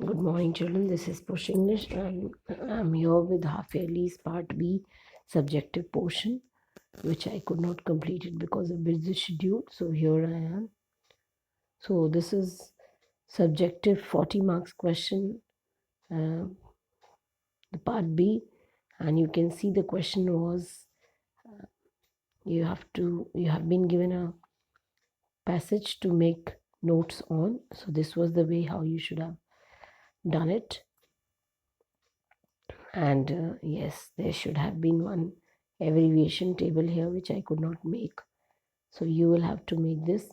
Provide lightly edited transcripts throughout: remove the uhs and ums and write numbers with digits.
Good morning, children. This is Push English, and I'm here with half yearly's Part B subjective portion, which I could not complete it because of busy schedule. So here I am. So this is subjective 40 marks question, the Part B, and you can see the question was you have been given a passage to make notes on. So this was the way how you should have done it. And yes, there should have been one abbreviation table here which I could not make, so you will have to make this.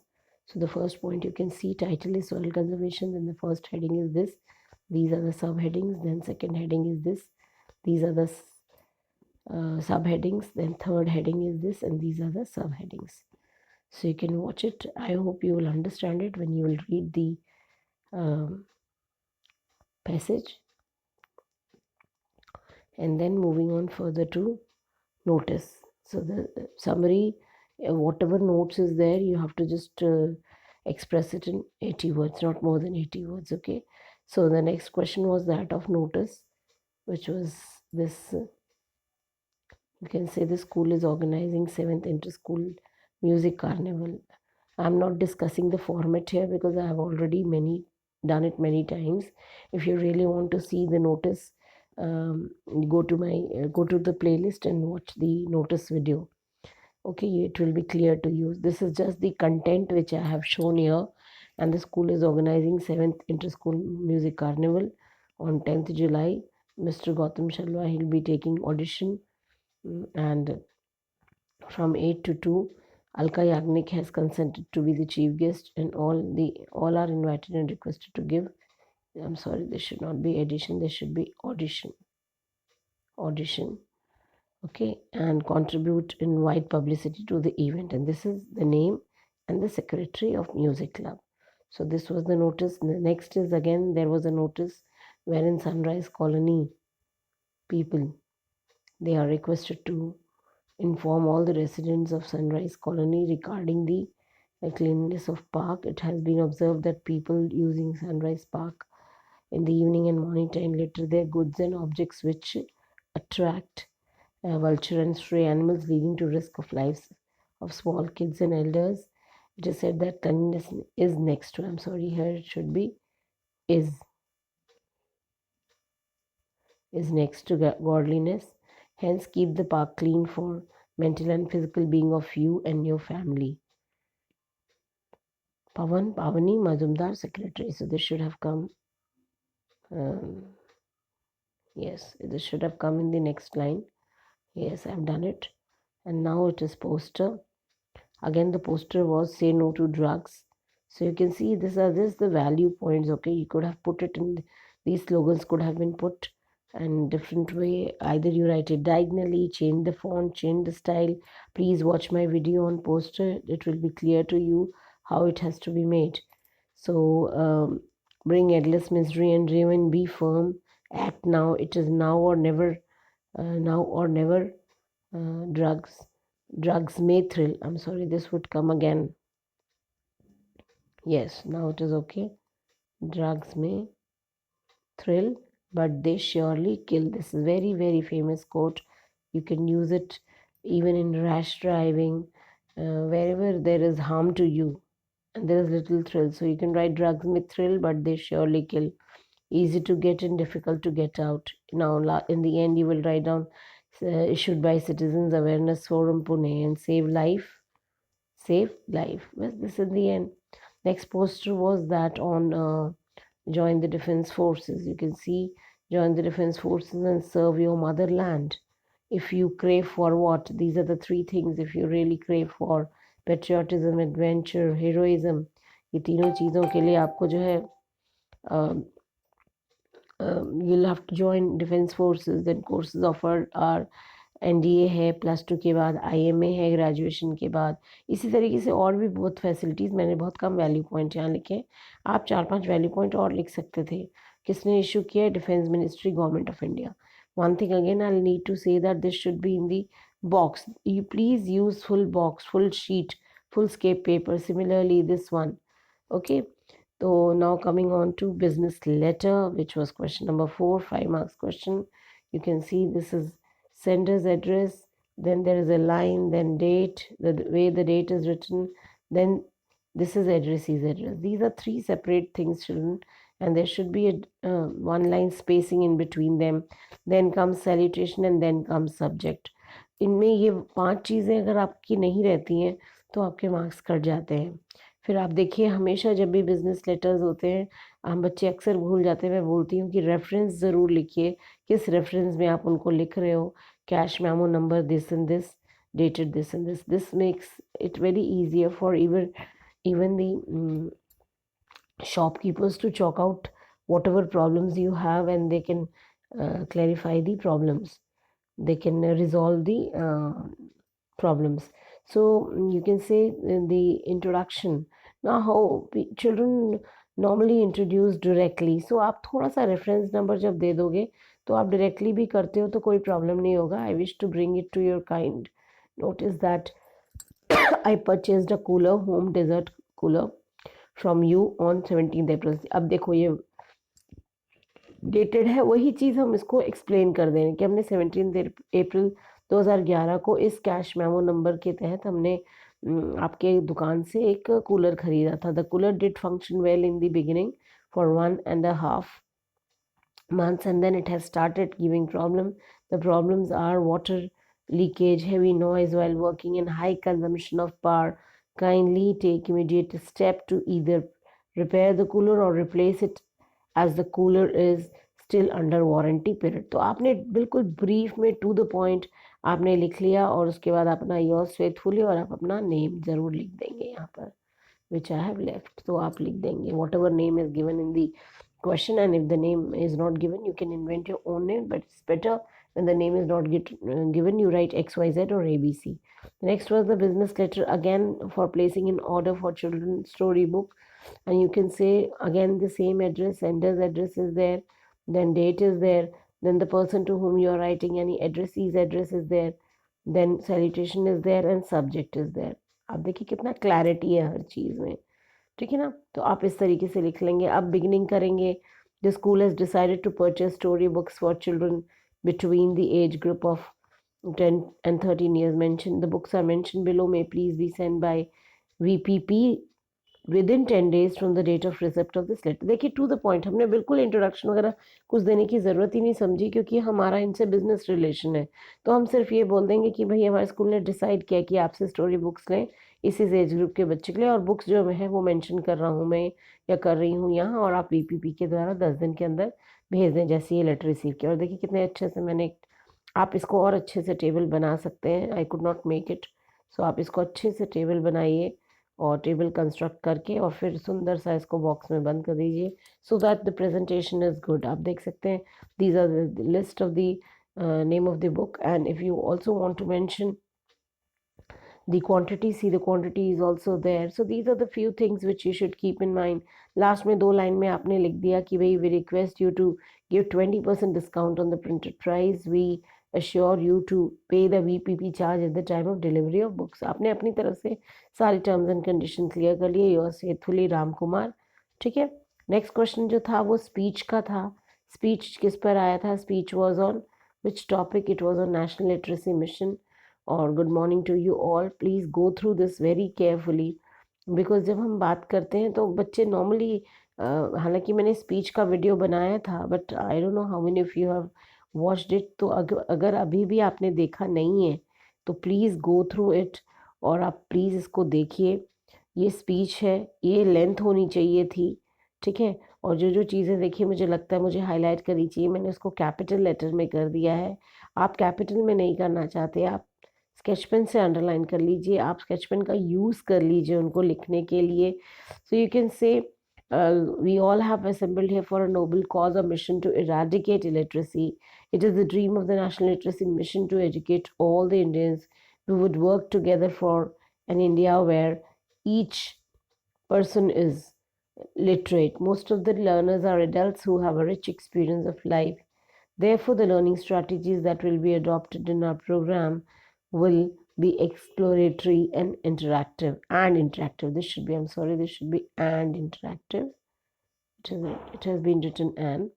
So the first point you can see, title is soil conservation, then the first heading is this, these are the subheadings, then second heading is this, these are the subheadings, then third heading is this, and these are the subheadings. So you can watch it. I hope you will understand it when you will read the passage. And then moving on further to notice. So the summary, whatever notes is there, you have to just express it in 80 words, not more than 80 words, okay? So the next question was that of notice, which was this, you can say the school is organizing 7th inter-school music carnival. I'm not discussing the format here because I have already done it many times. If you really want to see the notice, go to the playlist and watch the notice video. Okay, it will be clear to you. This is just the content which I have shown here, and the school is organizing 7th inter-school music carnival on 10th July. Mr. Gautam Shalwa, he'll be taking audition, and from 8 to 2, Alka Yagnik has consented to be the chief guest, and all are invited and requested to give. I'm sorry, there should not be addition, there should be audition. Okay, and contribute in wide publicity to the event. And this is the name and the secretary of music club. So this was the notice. The next is, again, there was a notice wherein Sunrise Colony people, they are requested to inform all the residents of Sunrise Colony regarding the cleanliness of park. It has been observed that people using Sunrise Park in the evening and morning time litter their goods and objects, which attract vulture and stray animals, leading to risk of lives of small kids and elders. It is said that cleanliness is next to, I'm sorry, here it should be is next to godliness. Hence, keep the park clean for mental and physical being of you and your family. Pavani Mazumdar, secretary. So this should have come. Yes, this should have come in the next line. Yes, I've done it. And now it is poster. Again, the poster was say no to drugs. So you can see this are just the value points. Okay, you could have put it in, these slogans could have been put in different way. Either you write it diagonally, change the font, change the style. Please watch my video on poster. It will be clear to you how it has to be made. So bring endless misery and ruin, be firm, act now. It is now or never. Now or never. Drugs may thrill. I'm sorry, this would come again. Yes, now it is okay. Drugs may thrill, but they surely kill. This is very, very famous quote. You can use it even in rash driving, wherever there is harm to you and there is little thrill. So you can write drugs may thrill, but they surely kill. Easy to get in, difficult to get out. Now, in the end, you will write down issued by Citizens Awareness Forum Pune and save life. Well, this is the end. Next poster was that on join the defense forces. You can see join the defense forces and serve your motherland. If you crave for what? These are the three things. If you really crave for patriotism, adventure, heroism, ये तीनों चीज़ों के लिए आपको जो है you'll have to join defense forces. Then courses offered are NDA है, +2 के बाद IMA है ग्रेजुएशन के बाद. इसी तरीके से और भी बहुत फैसिलिटीज़. मैंने बहुत कम वैल्यू पॉइंट यहाँ लिखे. आप 4-5 वैल्यू पॉइंट और लिख सकते थे. किसने इशू किया? Defence ministry, government of India. One thing again, I'll need to say that this should be in the box. You please use full box, full sheet, full scape paper. Similarly, this one. Okay. So now coming on to business letter, which was question number 4, 5 marks question. You can see this is sender's address, then there is a line, then date, the way the date is written, then this is addressee's address. These are 3 separate things, children, and there should be a one line spacing in between them. Then comes salutation and then comes subject. इनमें ये 5 चीज़ें अगर आपकी नहीं रहती हैं तो आपके मार्क्स कट जाते हैं। फिर आप देखिए हमेशा जब भी बिज़नेस लेटर्स होते हैं, हम बच्चे अक्सर भूल जाते हैं, मैं बोलती हूँ कि रेफ़रेंस ज़रूर लिखिए, किस रेफ़रेंस में आप उनको लिख रहे हो, cash memo number this and this, dated this and this. This makes it very easier for even the shopkeepers to chalk out whatever problems you have, and they can clarify the problems. They can resolve the problems. So you can say the introduction. Now how children normally introduce directly, so आप थोड़ा सा reference number जब दे दोगे तो आप directly भी करते हो तो कोई problem नहीं होगा. I wish to bring it to your kind notice that I purchased a cooler, home dessert cooler from you on 17th April. अब देखो ये डेटेड है, वही चीज़ हम इसको एक्सप्लेन कर दें कि हमने 17 अप्रैल 2011 को इस कैश मेमो नंबर के तहत हमने आपके दुकान से एक कूलर खरीदा था. The cooler did function well in the beginning for 1.5 months, and then it has started giving problem. The problems are water leakage, heavy noise while working, and high consumption of power. Kindly take immediate step to either repair the cooler or replace it as the cooler is still under warranty period. तो आपने बिल्कुल brief में to the point आपने लिख लिया, और उसके बाद अपना योर्स फेथफुली और आप अपना नेम ज़रूर लिख देंगे यहाँ पर, which I have left. तो आप लिख देंगे whatever name is given in the question, and if the name is not given you can invent your own name, but it's better when the name is not given you write XYZ or ABC. The next was the business letter, again for placing an order for children's storybook, and you can say again the same address, sender's address is there, then date is there, then the person to whom you are writing any addressee's address is there, then salutation is there, and subject is there. आप देखिए कितना clarity है हर चीज़ में, ठीक है ना. तो आप इस तरीके से लिख लेंगे. अब बिगिनिंग करेंगे. The school has decided to purchase story books for children between the age group of 10 and 13 years mentioned. The books are mentioned below, may please be sent by VPP within 10 days from the date of receipt of this letter. देखिए to the point, हमने बिल्कुल introduction वगैरह कुछ देने की ज़रूरत ही नहीं समझी, क्योंकि हमारा इनसे बिजनेस रिलेशन है. तो हम सिर्फ ये बोल देंगे कि भाई हमारे स्कूल ने डिसाइड किया कि आपसे स्टोरी बुक्स लें इस एज ग्रुप के बच्चे के लिए, और बुक्स जो है वो मेंशन कर रहा हूँ मैं या कर रही हूँ यहाँ, और आप VPP के द्वारा 10 दिन के अंदर भेज दें जैसे ये लेटर रिसीव किया. और देखिए कितने अच्छे से मैंने, आप इसको और अच्छे से टेबल बना सकते हैं. I could not make it, so आप इसको अच्छे से टेबल बनाइए और टेबल कंस्ट्रक्ट करके और फिर सुंदर सा इसको बॉक्स में बंद कर दीजिए, so that the presentation is good. आप देख सकते हैं these are the list of the name of the book, and if you also want to mention the quantity, see the quantity is also there. So these are the few things which you should keep in mind. Last में 2 line में आपने लिख दिया कि भाई we request you to give 20% discount on the printed price. We assure you to pay the VPP charge at the time of delivery of books. आपने अपनी तरफ से सारी टर्म्स एंड कंडीशन क्लियर कर लिए. Yours faithfully Ram Kumar. ठीक है. Next question जो था वो स्पीच का था. स्पीच किस पर आया था? Speech was on which topic? It was on national literacy mission. और good morning to you all. Please go through this very carefully, because जब हम बात करते हैं तो बच्चे नॉर्मली, हालांकि मैंने स्पीच का वीडियो बनाया था, but I don't know how many of you have watched it. तो अगर अभी भी आपने देखा नहीं है तो प्लीज़ गो थ्रू इट, और आप प्लीज़ इसको देखिए. ये स्पीच है, ये लेंथ होनी चाहिए थी, ठीक है. और जो जो चीज़ें देखिए मुझे लगता है मुझे हाईलाइट करनी चाहिए, मैंने उसको कैपिटल लेटर में कर दिया है. आप कैपिटल में नहीं करना चाहते, आप स्केच पेन से अंडरलाइन कर लीजिए, आप स्केच पेन का यूज़ कर लीजिए उनको लिखने के लिए. So you can say we all have assembled here for a noble cause or mission to eradicate illiteracy. It is the dream of the National Literacy Mission to educate all the Indians. We would work together for an India where each person is literate. Most of the learners are adults who have a rich experience of life. Therefore, the learning strategies that will be adopted in our program will be exploratory and interactive. This should be, I'm sorry, this should be and interactive. it has been written and.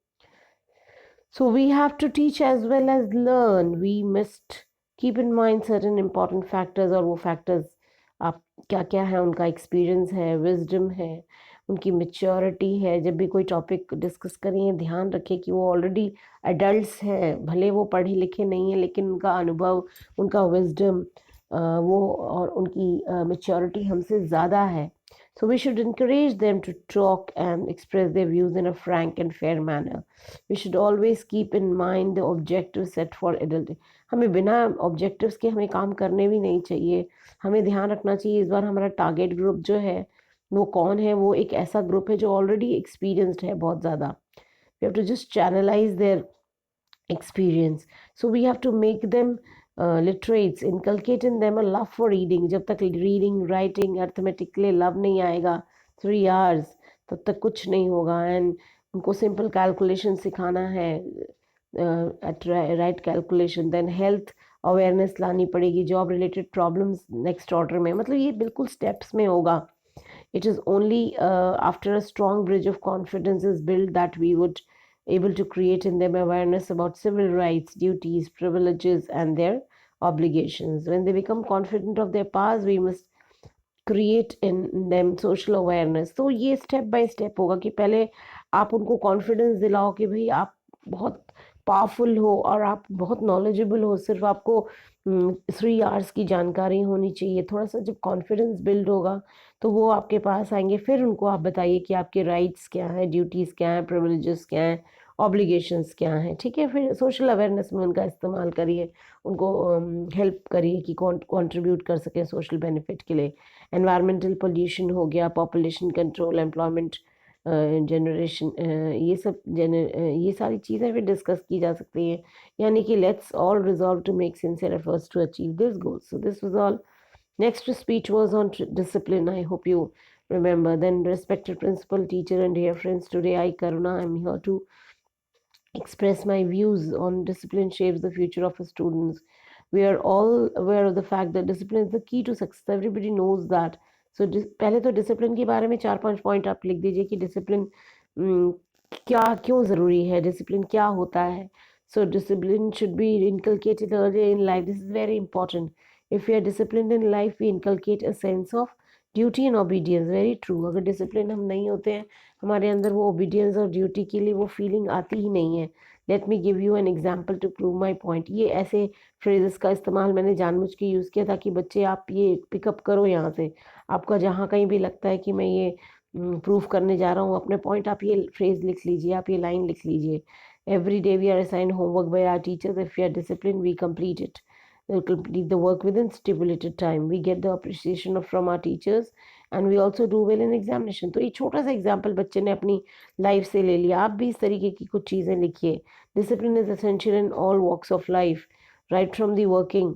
So we have to teach as well as learn. We must keep in mind certain important factors, और वो factors आप क्या क्या है, उनका experience है, wisdom है, उनकी maturity है. जब भी कोई topic discuss करें ध्यान रखें कि वो already adults हैं, भले वो पढ़े लिखे नहीं हैं लेकिन उनका अनुभव, उनका wisdom वो और उनकी maturity हमसे ज़्यादा है. So we should encourage them to talk and express their views in a frank and fair manner. We should always keep in mind the objectives set for adulting. हमें बिना objectives के हमें काम करने भी नहीं चाहिए. हमें ध्यान रखना चाहिए इस बार हमारा target group जो है वो कौन है. वो एक ऐसा group है जो already experienced है बहुत ज़्यादा. We have to just channelize their experience. So we have to make them literates, inculcate in them a love for reading. जब तक reading, writing, arithmetic के लिए love नहीं आएगा 3 hours तब तक कुछ नहीं होगा. And उनको simple calculation सिखाना है, at right calculation. Then health awareness लानी पड़ेगी, job related problems next order में. मतलब ये बिल्कुल steps में होगा. It is only after a strong bridge of confidence is built that we would able to create in them awareness about civil rights, duties, privileges, and their obligations. When they become confident of their past, we must create in them social awareness. तो ये step by step होगा कि पहले आप उनको confidence दिलाओ कि भाई आप बहुत पावरफुल हो और आप बहुत नॉलेजेबल हो. सिर्फ आपको 3 आवर्स की जानकारी होनी चाहिए. थोड़ा सा जब कॉन्फिडेंस बिल्ड होगा तो वो आपके पास आएंगे. फिर उनको आप बताइए कि आपके राइट्स क्या हैं, ड्यूटीज़ क्या हैं, प्रिविलेजेस क्या हैं, ऑब्लिगेशंस क्या हैं. ठीक है. फिर सोशल अवेयरनेस में उनका इस्तेमाल करिए, उनको हेल्प करिए कि कंट्रीब्यूट कर सकें सोशल बेनिफिट के लिए. एनवायरमेंटल पोल्यूशन हो गया, पॉपुलेशन कंट्रोल, एम्प्लॉयमेंट जनरेशन, ये सारी चीज़ें भी डिस्कस की जा सकती हैं. यानी कि let's all resolve to make sincere efforts to achieve this goal. So this was all. Next speech was on discipline. I hope you remember. Then, respected principal, teacher, and dear friends, today I, Karuna, am here to express my views on discipline shapes the future of students. We are all aware of the fact that discipline is the key to success. Everybody knows that. So पहले तो discipline के बारे में 4-5 point आप लिख दीजिए कि discipline क्या क्यों ज़रूरी है, डिसिप्लिन क्या होता है. So discipline should be inculcated earlier in life. This is very important. If we are disciplined in life, we inculcate a sense of duty and obedience. Very true. अगर डिसिप्लिन हम नहीं होते हैं, हमारे अंदर वो ओबीडियंस और ड्यूटी के लिए वो फीलिंग आती ही नहीं है. Let me give you an example to prove my point. ये ऐसे फ्रेजेस का इस्तेमाल मैंने जानबूझ के यूज़ किया ताकि बच्चे आप ये पिकअप करो यहाँ से. आपका जहाँ कहीं भी लगता है कि मैं ये प्रूव करने जा रहा हूँ अपने पॉइंट, आप ये फ्रेज लिख लीजिए, आप ये लाइन लिख लीजिए. Every day we are assigned homework by our teachers. If we are discipline we complete it. We'll complete the work within stipulated time. We get the appreciation from our teachers and we also do well in examination. तो ये छोटा सा example बच्चे ने अपनी life से ले लिया. आप भी इस तरीके की कुछ चीज़ें लिखिए. Discipline is essential in all walks of life, right from the working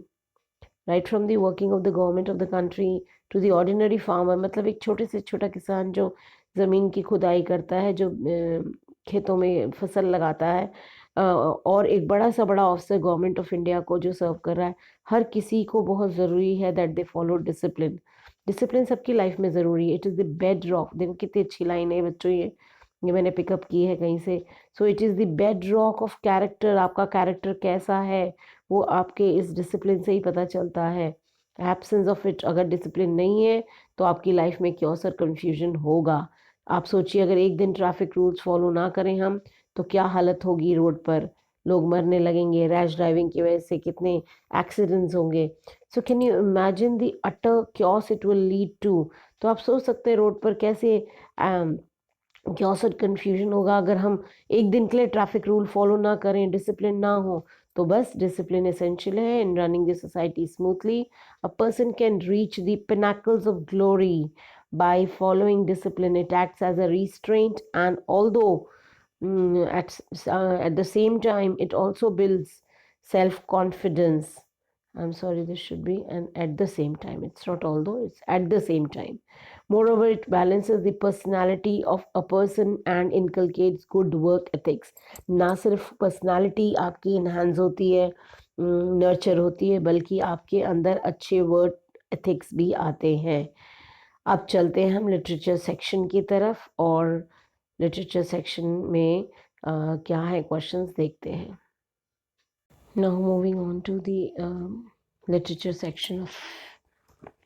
of the government of the country to the ordinary farmer. मतलब एक छोटे से छोटा किसान जो ज़मीन की खुदाई करता है, जो खेतों में फसल लगाता है, और एक बड़ा सा बड़ा ऑफिसर गवर्नमेंट ऑफ इंडिया को जो सर्व कर रहा है, हर किसी को बहुत ज़रूरी है that they follow discipline. Discipline सबकी लाइफ में ज़रूरी है. It is the bed rock. देखो कितनी अच्छी लाइन है बच्चों, ये मैंने पिकअप की है कहीं से. So it is the bed rock of character. आपका कैरेक्टर कैसा है वो आपके इस डिसिप्लिन से ही पता चलता है. एब्सेंस ऑफ इट, अगर डिसिप्लिन नहीं है तो आपकी लाइफ में क्योस और कन्फ्यूजन होगा. आप सोचिए अगर एक दिन ट्रैफिक रूल्स फॉलो ना करें हम तो क्या हालत होगी रोड पर. लोग मरने लगेंगे. रैश ड्राइविंग की वजह से कितने एक्सीडेंट्स होंगे. So can you imagine the utter chaos it will lead to. तो आप सोच सकते हैं रोड पर कैसे क्योस और कन्फ्यूजन होगा अगर हम एक दिन के लिए ट्रैफिक रूल फॉलो ना करें, डिसिप्लिन ना हो. तो बस डिसिप्लिन एसेंशियल है in running the society smoothly. A person can reach the pinnacles of glory by following discipline. It acts as a restraint, and although at the same time it also builds self-confidence. I'm sorry, this should be and at the same time. It's not although, it's at the same time. Moreover, it balances the personality of a person and inculcates good work ethics. ना सिर्फ personality आपकी enhance होती है, nurture होती है, बल्कि आपके अंदर अच्छे work ethics भी आते हैं. अब चलते हैं हम लिटरेचर सेक्शन की तरफ. और लिटरेचर सेक्शन में क्या है क्वेश्चंस देखते हैं. Now moving on to the literature section of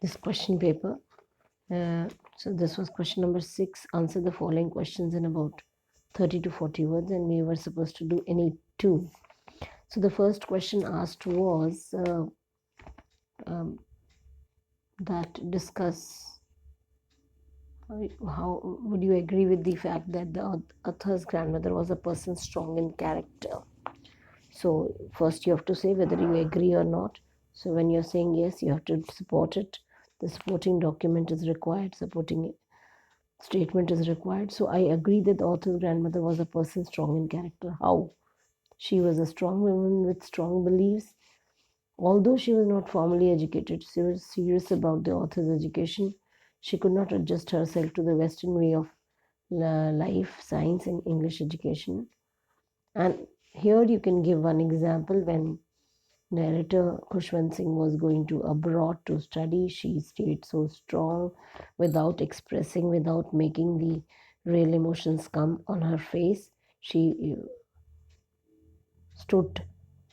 this question paper. So this was question number 6. Answer the following questions in about 30 to 40 words, and we were supposed to do any 2. So the first question asked was that discuss how would you agree with the fact that the author's grandmother was a person strong in character. So first you have to say whether you agree or not. So when you're saying yes, you have to support it. The supporting document is required, supporting statement is required. So I agree that the author's grandmother was a person strong in character. How? She was a strong woman with strong beliefs. Although she was not formally educated, she was serious about the author's education. She could not adjust herself to the Western way of life, science, and English education. And here you can give one example. When narrator Khushwant Singh was going to abroad to study, she stayed so strong without expressing, without making the real emotions come on her face. She stood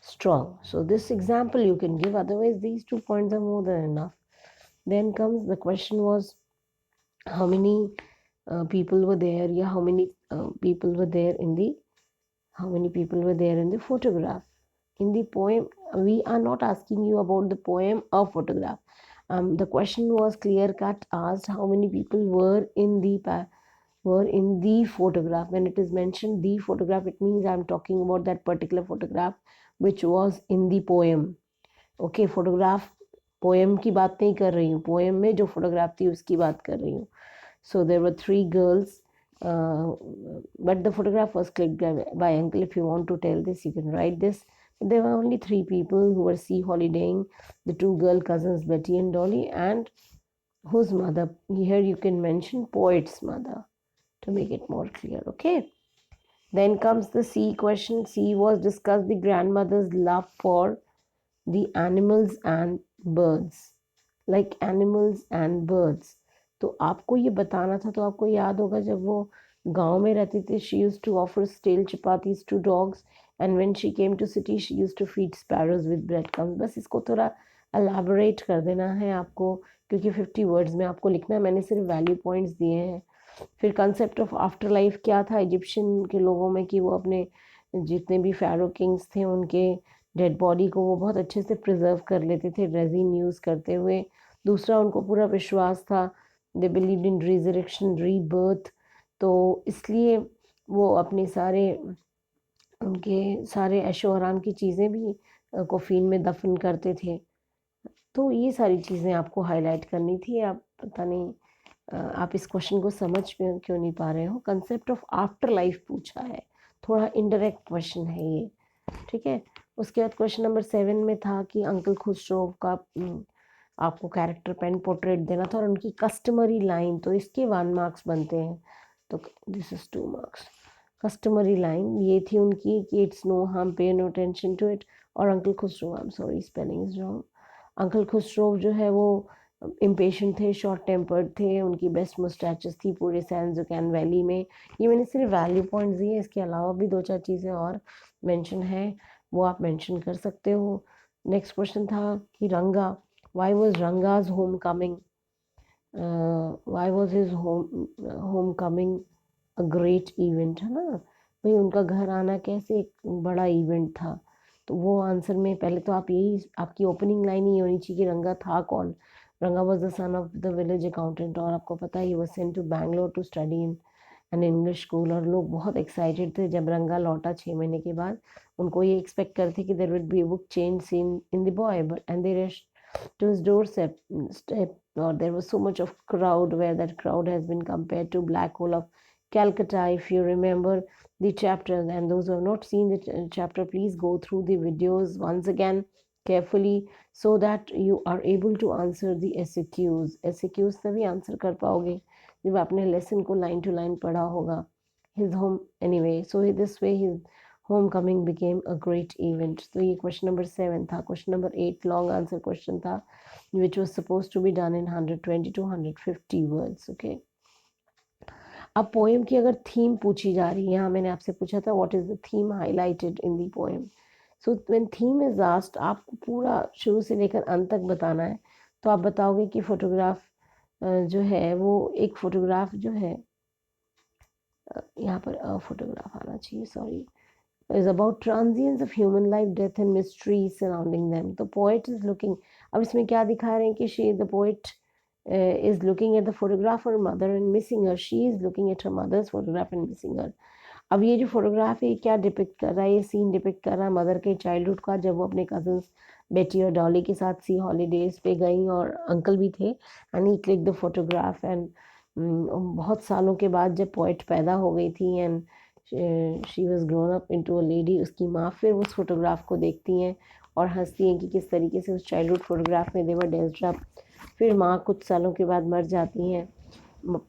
strong. So this example you can give, otherwise these 2 points are more than enough. Then comes the question was how many people were there, yeah, how many people were there in the photograph. In the poem, we are not asking you about the poem or photograph. The question was clear cut, asked how many people were in the photograph. When it is mentioned the photograph, it means I'm talking about that particular photograph which was in the poem. Okay, photograph poem की बात नहीं कर रही हूँ, poem में जो photograph थी उसकी बात कर रही हूँ. So there were 3 girls, but the photograph was clicked by uncle. If you want to tell this, you can write this. But there were only 3 people who were sea holidaying, the 2 girl cousins Betty and Dolly, and whose mother. Here you can mention poet's mother to make it more clear. Okay. Then comes the C question. C was discuss the grandmother's love for the animals and birds. Like animals and birds. तो आपको ये बताना था, तो आपको याद होगा जब वो गांव में रहती थी, she used to offer stale chapatis to dogs, and when she came to city she used to feed sparrows with breadcrumbs. बस इसको थोड़ा elaborate कर देना है आपको, क्योंकि 50 वर्ड्स में आपको लिखना है. मैंने सिर्फ वैल्यू पॉइंट्स दिए हैं. फिर कंसेप्ट ऑफ आफ्टर लाइफ क्या था इजिप्शियन के लोगों में, कि वो अपने जितने भी फ़ैरो किंग्स थे उनके डेड बॉडी को वो बहुत अच्छे से प्रिजर्व कर लेते थे रेजिन यूज़ करते हुए. दूसरा, उनको पूरा विश्वास था, they believed in resurrection, rebirth. तो इसलिए वो अपने उनके सारे ऐशो आराम की चीज़ें भी कोफीन में दफन करते थे. तो ये सारी चीज़ें आपको हाईलाइट करनी थी. आप पता नहीं आप इस क्वेश्चन को समझ में क्यों नहीं पा रहे हो. कंसेप्ट ऑफ आफ्टर लाइफ पूछा है, थोड़ा इनडायरेक्ट क्वेश्चन है ये. ठीक है. उसके बाद क्वेश्चन नंबर 7 में था कि अंकल खुसरो का आपको कैरेक्टर पेन पोर्ट्रेट देना था और उनकी कस्टमरी लाइन, तो इसके 1 मार्क्स बनते हैं. तो this is 2 marks. Customary line ये थी उनकी कि इट्स नो हार्म, पे नो टेंशन टू इट. और uncle Khusro, I am sorry spelling is wrong. Uncle Khusro जो है वो इम्पेशेंट थे, शॉर्ट टेम्पर्ड थे, उनकी बेस्ट मुस्टैचेस थी पूरे सैन वैली में. ये मैंने सिर्फ वैल्यू पॉइंट्स दिए, इसके अलावा भी 2-4 चीज़ें और मेंशन है, वो आप मेंशन कर सकते हो. नेक्स्ट क्वेश्चन था कि रंगा, why was Ranga's home coming, why was his home coming a great event, है ना. भाई उनका घर आना कैसे एक बड़ा इवेंट था. तो वो आंसर में पहले तो आप यही, आपकी ओपनिंग लाइन ही होनी चाहिए कि रंगा था कौन. Ranga was the son of the village accountant, और आपको पता है he was sent to Bangalore to study in an English school. और लोग बहुत एक्साइटेड थे जब रंगा लौटा 6 महीने के बाद. उनको ये एक्सपेक्ट करते कि there would be a big change seen in the boy, but and they rushed to his doorstep step, or there was so much of crowd, where that crowd has been compared to black hole of Calcutta. If you remember the chapter, and those who have not seen the chapter, please go through the videos once again carefully so that you are able to answer the SAQs. SAQs तभी answer कर पाओगे जब आपने lesson को line to line पढ़ा होगा. His home, anyway, so this way his homecoming became a great event. तो ये क्वेश्चन नंबर 7 था. Question number 8 long answer question था, which was supposed to be done in 120 to 150 words. Okay. अब poem की अगर theme पूछी जा रही है, यहाँ मैंने आपसे पूछा था what is the theme highlighted in the poem. So when theme is asked, आपको पूरा शुरू से लेकर अंत तक बताना है। तो आप बताओगे कि फोटोग्राफ जो है वो एक फोटोग्राफ जो है, यहाँ पर फोटोग्राफ आना चाहिए, sorry, is about transience of human life, death and mysteries surrounding them. The poet is looking, अब इसमें क्या दिखा रहे हैं कि the poet is looking at the photograph of her mother and missing her. She is looking at her mother's photograph and missing her. अब ये जो फोटोग्राफ है क्या डिपिक्ट कर रहा है, ये सीन डिपिक्ट कर रहा है मदर के चाइल्डहुड का, जब वो अपने कजन्स बेटी और डॉली के साथ सी हॉलीडेज पे गई और अंकल भी थे, and he click the photograph. And बहुत सालों के बाद जब पोइट पैदा हो गई थी and she was grown up into a lady, उसकी माँ फिर उस फोटोग्राफ को देखती हैं और हंसती हैं कि किस तरीके से उस चाइल्डहुड फोटोग्राफ में दे वर ड्रेस्ड अप। फिर माँ कुछ सालों के बाद मर जाती हैं।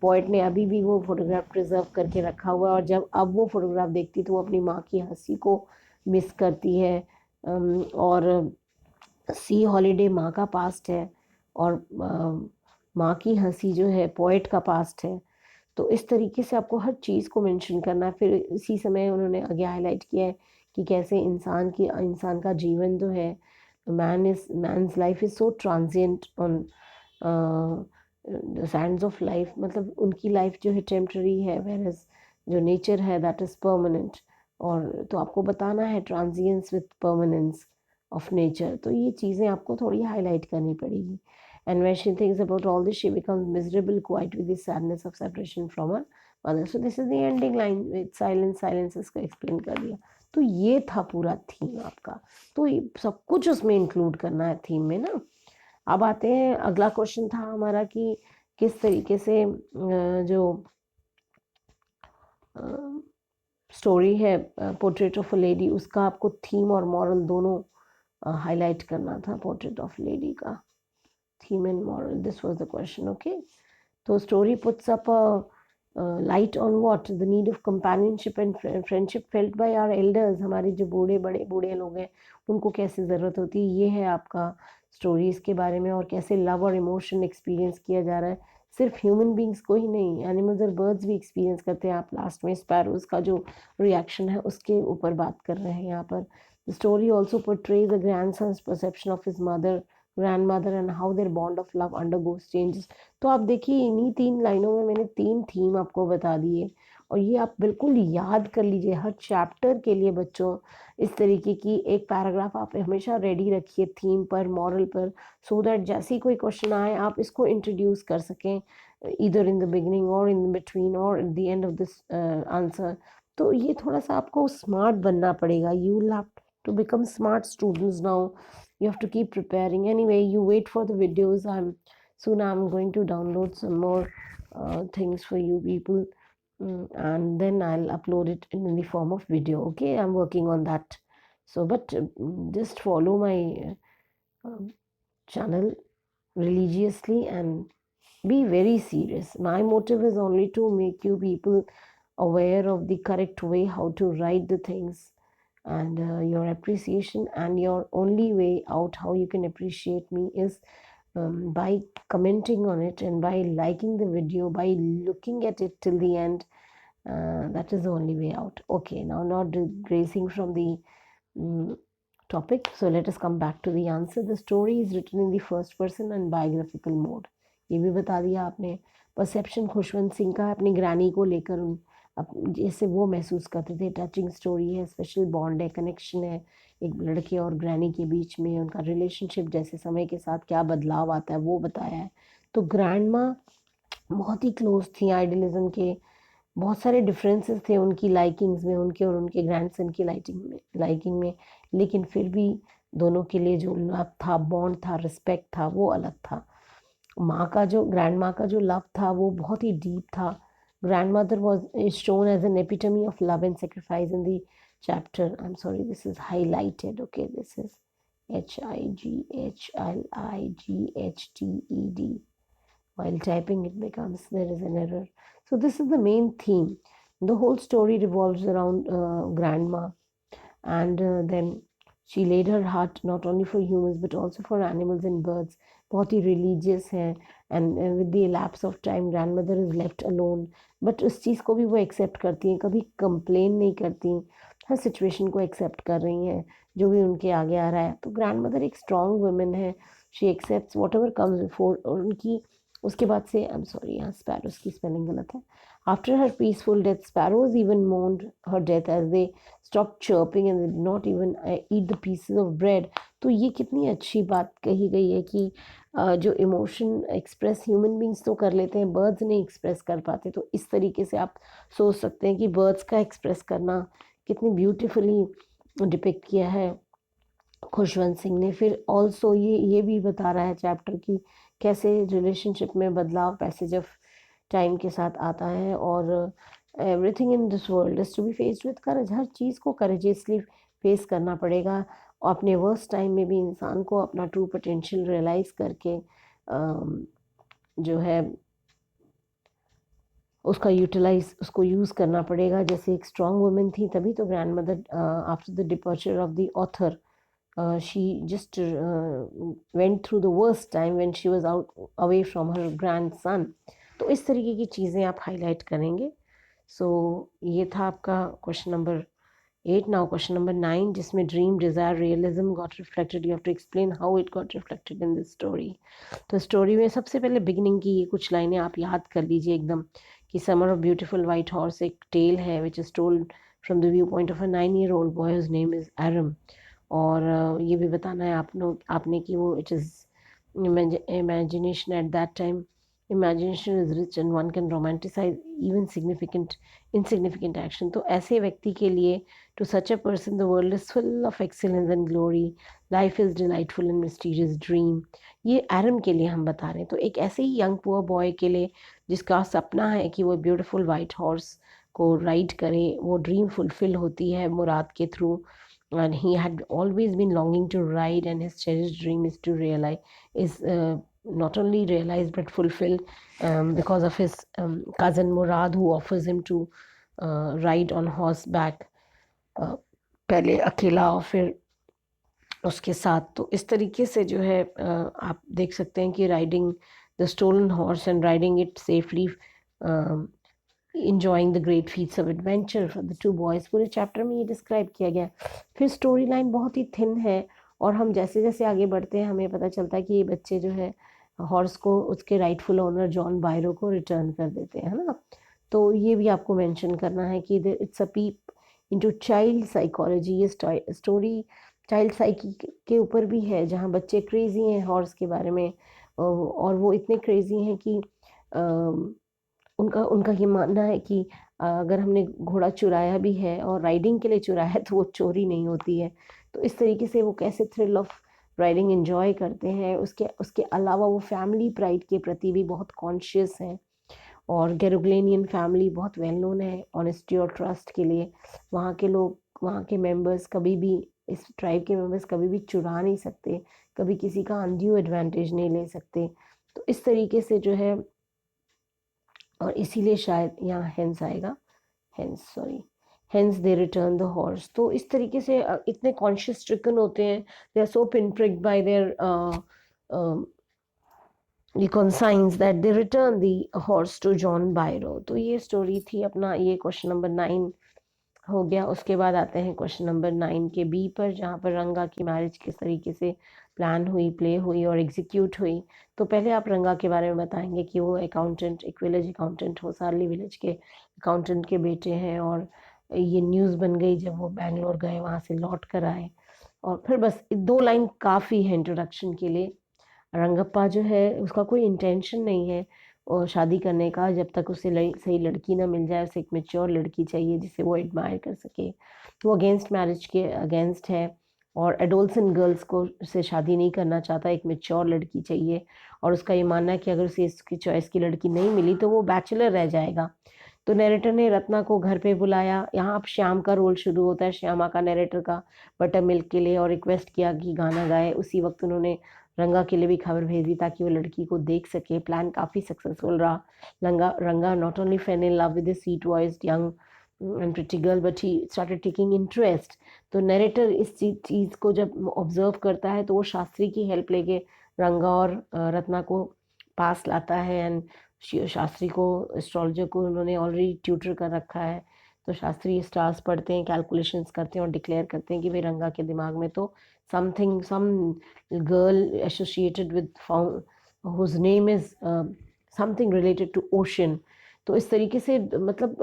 पोइट ने अभी भी वो फोटोग्राफ प्रिजर्व करके रखा हुआ है, और जब अब वो फोटोग्राफ देखती तो वो अपनी माँ की हंसी को मिस करती है। और सी हॉलीडे माँ का पास्ट है और माँ की हंसी जो है पोइट का पास्ट है। तो इस तरीके से आपको हर चीज़ को मेंशन करना है। फिर इसी समय उन्होंने आगे हाईलाइट किया है कि कैसे इंसान का जीवन जो है, man's life is so transient on the sands of life, मतलब उनकी लाइफ जो है टेम्पररी है, वेरएज जो नेचर है दैट इज़ परमानेंट। और तो आपको बताना है ट्रांजिएंस विथ परमानेंस ऑफ नेचर, तो ये चीज़ें आपको थोड़ी हाईलाइट करनी पड़ेगी। And when she thinks about all this, she becomes miserable, quite with the sadness of separation from her mother. So this is the ending line with silence. Silence इसको explain कर दिया। तो ये था पूरा थीम आपका, तो सब कुछ उसमें इंक्लूड करना है थीम में ना। अब आते हैं, अगला क्वेश्चन था हमारा कि किस तरीके से जो स्टोरी है पोर्ट्रेट ऑफ अ लेडी, उसका आपको थीम और मॉरल दोनों हाईलाइट करना था। पोर्ट्रेट ऑफ लेडी का theme and moral, this was the question. Okay, so story puts up a light on what the need of companionship and friendship felt by our elders। हमारे जो बूढ़े लोग हैं उनको कैसे ज़रूरत होती है, ये है आपका स्टोरीज़ के बारे में। और कैसे लव और इमोशन एक्सपीरियंस किया जा रहा है, सिर्फ ह्यूमन बींग्स को ही नहीं, एनिमल्स और बर्ड्स भी एक्सपीरियंस करते हैं। आप लास्ट में स्पैरोज़ का जो रिएक्शन है उसके ऊपर बात कर रहे हैं यहाँ पर। The story also portrays a grandson's perception of his mother, grandmother and how their bond of love undergoes changes. तो आप देखिए इन्हीं 3 लाइनों में मैंने 3 थीम आपको बता दिए, और ये आप बिल्कुल याद कर लीजिए हर चैप्टर के लिए बच्चों। इस तरीके की एक पैराग्राफ आप हमेशा रेडी रखिए थीम पर, मॉरल पर, सो दैट जैसे ही कोई क्वेश्चन आए आप इसको इंट्रोड्यूस कर सकें, ईदर इन द बिगिनिंग और इन बिटवीन और at the end of this answer. तो ये थोड़ा सा आपको स्मार्ट बनना पड़ेगा। You will have to become smart students now. You have to keep preparing. Anyway, you wait for the videos. I'm going to download some more things for you people, and then I'll upload it in the form of video. Okay, I'm working on that. So but just follow my channel religiously and be very serious. My motive is only to make you people aware of the correct way how to write the things, and your appreciation and your only way out how you can appreciate me is by commenting on it and by liking the video, by looking at it till the end. That is the only way out. Okay, now not digressing from the topic, so let us come back to the answer. The story is written in the first person and biographical mode. ये भी बता दिया आपने। Perception Khushwant Singh का अपनी granny को लेकर जैसे वो महसूस करते थे। टचिंग स्टोरी है, स्पेशल बॉन्ड है, कनेक्शन है एक लड़के और ग्रैनी के बीच में, उनका रिलेशनशिप जैसे समय के साथ क्या बदलाव आता है वो बताया है। तो ग्रैंड माँ बहुत ही क्लोज थी आइडियलिज्म के, बहुत सारे डिफरेंसेस थे उनकी लाइकिंग्स में, उनके और उनके ग्रैंडसन की लाइकिंग में, लेकिन फिर भी दोनों के लिए जो लव था, बॉन्ड था, रिस्पेक्ट था, वो अलग था। ग्रैंड माँ का जो लव था वो बहुत ही डीप था। Grandmother is shown as an epitome of love and sacrifice in the chapter. I am sorry, this is highlighted. Okay, this is HIGHLIGHTED. While typing it becomes, there is an error. So this is the main theme. The whole story revolves around grandma, and then she laid her heart not only for humans but also for animals and birds. बहुत ही religious हैं, and with the lapse of time grand mother is left alone, but उस चीज़ को भी वो accept करती हैं, कभी complain नहीं करती, हर सिचुएशन को एक्सेप्ट कर रही हैं जो भी उनके आगे आ रहा है। तो ग्रैंड मदर एक स्ट्रॉन्ग वुमेन है, she accepts whatever comes before. और उनकी उसके बाद से, आई एम सॉरी यहाँ स्पैरोज की स्पेलिंग गलत है, after her peaceful death sparrows even mourned her death as they stopped chirping and did not even eat the pieces of bread। तो ये कितनी अच्छी बात कही गई है कि जो इमोशन एक्सप्रेस ह्यूमन बींग्स तो कर लेते हैं, बर्ड्स नहीं एक्सप्रेस कर पाते। तो इस तरीके से आप सोच सकते हैं कि बर्ड्स का एक्सप्रेस करना कितनी ब्यूटीफुली डिपिक्ट किया है खुशवंत सिंह ने। फिर ऑल्सो ये भी बता रहा है चैप्टर की कैसे रिलेशनशिप में बदलाव पैसेज ऑफ टाइम के साथ आता है, और everything in this world is to be faced with courage. हर चीज़ को करेजियसली फेस करना पड़ेगा, और अपने वर्स्ट टाइम में भी इंसान को अपना ट्रू पोटेंशियल रियलाइज़ करके जो है उसका उसको यूज़ करना पड़ेगा। जैसे एक स्ट्रॉन्ग वुमेन थी, तभी तो grand mother after the departure of the author she just went through the worst time when she was out away from her grandson। तो इस तरीके की चीज़ें आप हाईलाइट करेंगे। सो ये था आपका question number 8। Now question number 9, जिसमें dream desire realism got reflected, you have to explain how it got reflected in this story. तो स्टोरी में सबसे पहले बिगिनिंग की ये कुछ लाइनें आप याद कर लीजिए एकदम, कि summer of beautiful white horse एक टेल है which is told from the view point of a 9-year-old boy whose name is Aram. और ये भी बताना है आपने कि वो it is imagination at that time। Imagination is rich and one can romanticize even insignificant action। तो ऐसे व्यक्ति के लिए, to such a person the world is full of excellence and glory, life is delightful and mysterious dream। ये एरम के लिए हम बता रहे हैं। तो एक ऐसे ही यंग पुअर बॉय के लिए जिसका सपना है कि वो ब्यूटीफुल वाइट हॉर्स को राइड करे, वो ड्रीम फुलफिल होती है मुराद के through, and he had always been longing to ride, and his cherished dream is to realize not only realized but fulfilled because of his cousin Murad, who offers him to ride on horseback, पहले अकेला और फिर उसके साथ। तो इस तरीके से जो है आप देख सकते हैं कि riding the stolen horse and riding it safely, enjoying the great feats of adventure for the two boys, पूरे चैप्टर में ये डिस्क्राइब किया गया। फिर स्टोरी लाइन बहुत ही थिन है, और हम जैसे जैसे आगे बढ़ते हैं हमें पता चलता है कि ये बच्चे जो है हॉर्स को उसके राइटफुल ओनर जॉन बायरो को रिटर्न कर देते हैं, है ना। तो ये भी आपको मेंशन करना है कि it's a peep into child psychology. ये स्टोरी चाइल्ड साइकी के ऊपर भी है, जहाँ बच्चे क्रेजी हैं हॉर्स के बारे में, और वो इतने क्रेजी हैं कि उनका ये मानना है कि अगर हमने घोड़ा चुराया भी है और राइडिंग के लिए चुराया है तो वो चोरी नहीं होती है। तो इस तरीके से वो कैसे थ्रिल ऑफ राइडिंग एंजॉय करते हैं। उसके अलावा वो फैमिली प्राइड के प्रति भी बहुत कॉन्शियस हैं, और गैरोग्लेनियन फैमिली बहुत वेल नोन है ऑनेस्टी और ट्रस्ट के लिए। वहाँ के लोग, वहाँ के मेंबर्स कभी भी, इस ट्राइब के मेंबर्स कभी भी चुरा नहीं सकते, कभी किसी का अनड्यू एडवांटेज नहीं ले सकते। तो इस तरीके से जो है, और इसीलिए शायद यहाँ हेंस आएगा, hence they return the horse. तो इस तरीके से इतने कॉन्शियस स्ट्रिकन होते हैं, they are so pinpricked by their the conscience that they return the horse to John Byro। तो ये स्टोरी थी अपना, ये क्वेश्चन नंबर 9 हो गया। उसके बाद आते हैं क्वेश्चन नंबर 9 के बी पर, जहाँ पर रंगा की मैरिज किस तरीके से प्लान हुई, प्ले हुई और एग्जीक्यूट हुई। तो पहले आप रंगा के बारे में बताएंगे कि वो अकाउंटेंट, एक विलेज अकाउंटेंट हो, सारली विलेज के अकाउंटेंट के बेटे हैं, और ये न्यूज़ बन गई जब वो बैंगलोर गए, वहाँ से लौट कर आए। और फिर बस 2 लाइन काफ़ी है इंट्रोडक्शन के लिए। रंगप्पा जो है उसका कोई इंटेंशन नहीं है और शादी करने का, जब तक उसे सही लड़की ना मिल जाए। उसे एक मैच्योर लड़की चाहिए जिसे वो एडमायर कर सके। तो वो अगेंस्ट मैरिज के अगेंस्ट है, और एडोल्सन गर्ल्स को से शादी नहीं करना चाहता, एक मैच्योर लड़की चाहिए। और उसका ये मानना है कि अगर उसे इसकी चॉइस की लड़की नहीं मिली तो वो बैचलर रह जाएगा। तो नरेटर ने रत्ना को घर पे बुलाया। यहाँ अब श्याम का रोल शुरू होता है, श्यामा का नरेटर का, बटर मिल्क के लिए, और रिक्वेस्ट किया कि गाना गाए। उसी वक्त उन्होंने रंगा के लिए भी खबर भेजी ताकि वो लड़की को देख सके। प्लान काफ़ी सक्सेसफुल रहा। रंगा not only fail in love with the sweet voiced young and pretty girl, but he started taking interest. तो नरेटर इस चीज़ को जब ऑब्जर्व करता है तो वो शास्त्री की हेल्प लेके रंगा और रत्ना को पास लाता है, एंड शास्त्री को, एस्ट्रोलॉजर को उन्होंने ऑलरेडी ट्यूटर कर रखा है। तो शास्त्री स्टार्स पढ़ते हैं, कैलकुलेशंस करते हैं और डिक्लेयर करते हैं कि भाई रंगा के दिमाग में तो something, some girl associated with whose name is something related to ocean. तो इस तरीके से मतलब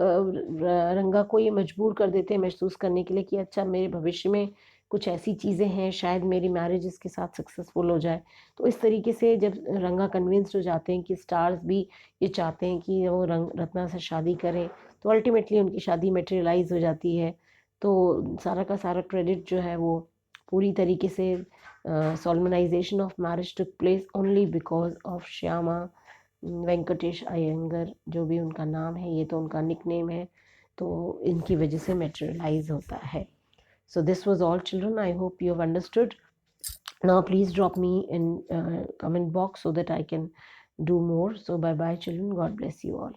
रंगा को ये मजबूर कर देते हैं महसूस करने के लिए कि अच्छा मेरे भविष्य में कुछ ऐसी चीज़ें हैं, शायद मेरी मैरिज इसके साथ सक्सेसफुल हो जाए। तो इस तरीके से जब रंगा कन्विंस्ड हो जाते हैं कि स्टार्स भी ये चाहते हैं कि वो रत्ना से शादी करें, तो अल्टीमेटली उनकी शादी मटेरियलाइज हो जाती है। तो सारा का सारा क्रेडिट जो है वो पूरी तरीके से solemnization of marriage took place only because of Shyama Venkatesh Iyengar, जो भी उनका नाम है, ये तो उनका निक नेम है, तो इनकी वजह से मटेरियलाइज होता है। So this was all, children. I hope you have understood. Now please drop me in comment box so that I can do more. So bye bye, children. God bless you all.